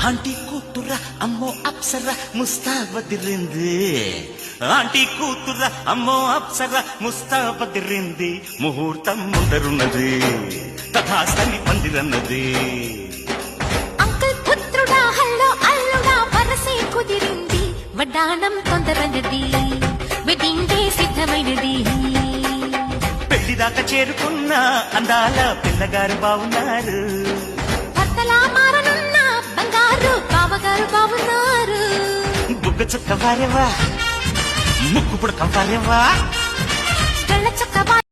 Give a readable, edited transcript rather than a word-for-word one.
aunty కూతుర అమ్మో Apsara ముస్తాబదిరింది aunty కూతుర అమ్మో అప్సర ముస్తాబదిరింది ముహూర్తం ముందరున్నది తథాస్తని పందిరన్నది అంకుల్ పుత్రుడా హల్లో అల్లుడా వరసే కుదిరింది వడ్డానం తొందరన్నది వెడ్డింగ్ డే సిద్ధమైనది పెళ్లిదాకా చేరుకున్న అందాల పిల్లగారు బావున్నారు భర్తలా మారనున్న బంగారు బావగారు బావున్నారు బుగ్గ చుక్క వారేవా ముక్కు పుడక వారేవా కళ్ళ చక్క